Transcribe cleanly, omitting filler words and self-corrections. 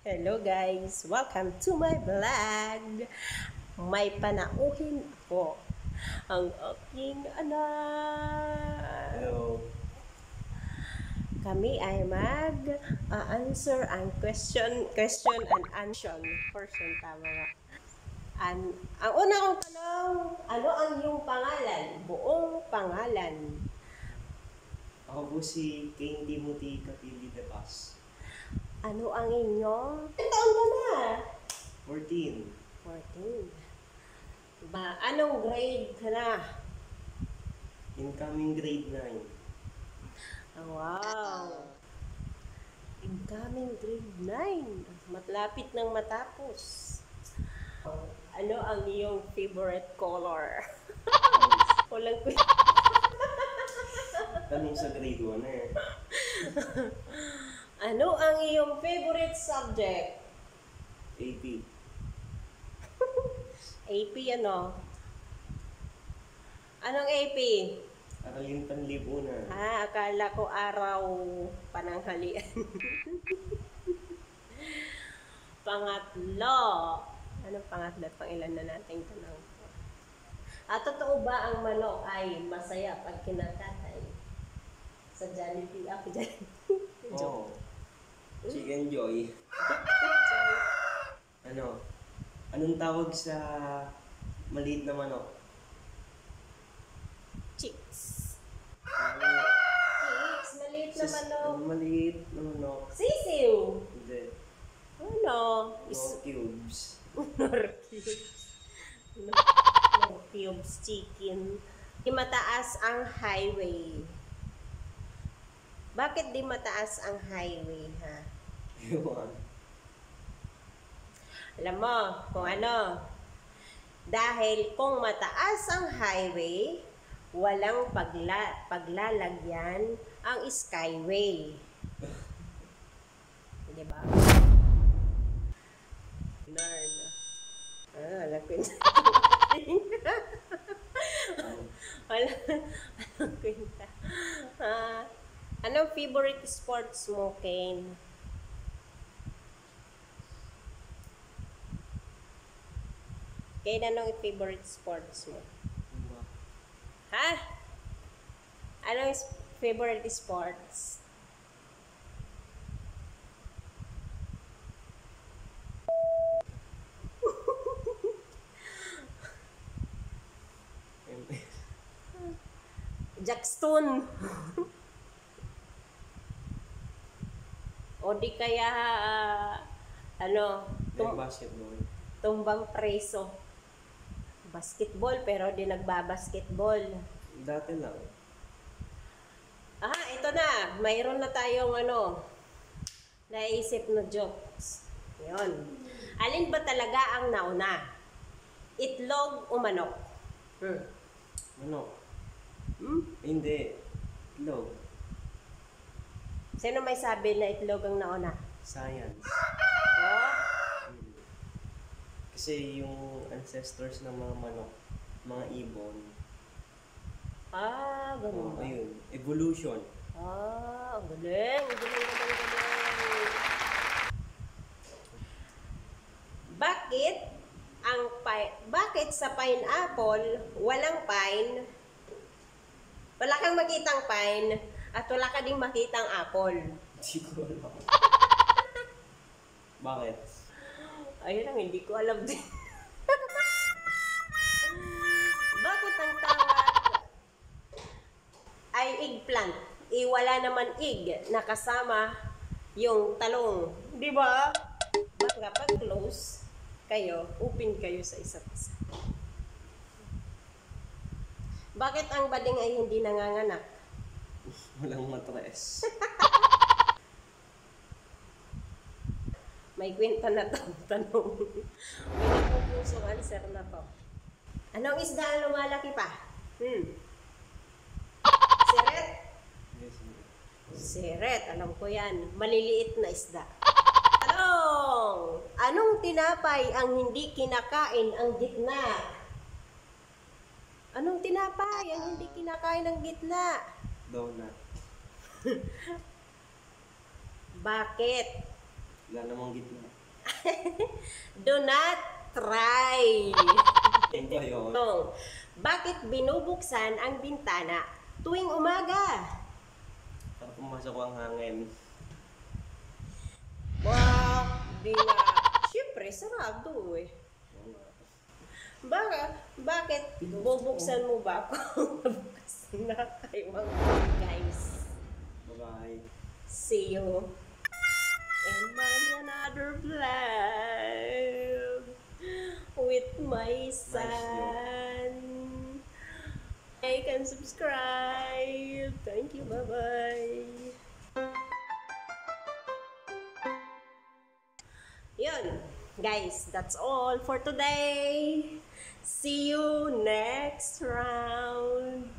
Hello guys! Welcome to my vlog! May panauhin ako ang aking anak. Hello. Kami ay mag-answer ang question and answer portion, tama nga. Ang una kong tanong, ano ang iyong pangalan? Buong pangalan. Ako po si Kane Timothy Capili de Paz. Ano ang inyong? Ilang taon ka na? 14. 14. Anong grade ka na? Incoming grade 9. Wow! Incoming grade 9. Matlapit ng matapos. Ano ang iyong favorite color? Walang Tanong sa grade 1 eh. Ano ang iyong favorite subject? AP. AP ano? Anong AP? Aralin panlipunan. Akala ko araw pananghalian. Pangatlo. Anong pangatlo? Pangilan na nating tanong. Totoo ba ang manok ay masaya pag kinakatay? Sa Jollibee. Jollibee. Oo. Chicken Joy. Ano? Anong tawag sa maliit na manok? Chicks. Ano? Chicks, maliit na manok. Maliit na manok. Sisiw. Hindi. Ano? No cubes. Nor cubes. No cubes chicken. Di mataas ang highway. Bakit di mataas ang highway, ha? Yun. Alam mo kung ano? Dahil kung mataas ang highway, walang paglalagyan ang skyway. Di ba? Learn. Alam ko yun. Walang kwenta. Anong favorite sports mo, Kane? Kane, anong favorite sports mo? Ha? Anong favorite sports? Jackstone. O di kaya, Basketball. tumbang preso. Basketball, pero di nagbabasketball. Dati lang. Ito na. Mayroon na tayong naisip na jokes. Yun. Alin ba talaga ang nauna? Itlog o manok? Manok. Hmm? Hindi. Itlog. Sino may sabi na itlog ang nauna? Science. Oh? Kasi yung ancestors ng mga manok, mga ibon. Ganun ba? Ayun. Evolution. Ang galing. Galing. Bakit sa pineapple walang pine? Wala kang makitang pine at wala ka ding makitang apple. Hindi ko alam. Bakit? Ayun lang, hindi ko alam din. Bakit ang tawag ay eggplant? Wala naman egg na kasama yung talong. Di ba? Kapag close kayo, open kayo sa isa't isa. Bakit ang bading ay hindi nanganganak? Walang matres. May kwenta na to, tanong. May nagpupusong answer na to. Anong isda ang lumalaki pa? Siret? Yes, Siret, alam ko yan. Maliliit na isda. Anong tinapay ang hindi kinakain ang gitna? Anong tinapay ang hindi kinakain ang gitna? Donut. Bakit? Wala namang gitna. Do not try. Ano ba yun? Tong, bakit binubuksan ang bintana tuwing umaga? Para pumasok ang hangin. Di nga. Siyempre, sarado eh. Oo nga. Bakit bubuksan mo ba kung nabukas na kayo guys? Bye-bye. See you in my another vlog with my son. Like and subscribe. Thank you. Bye-bye. Yun. Guys, that's all for today. See you next round.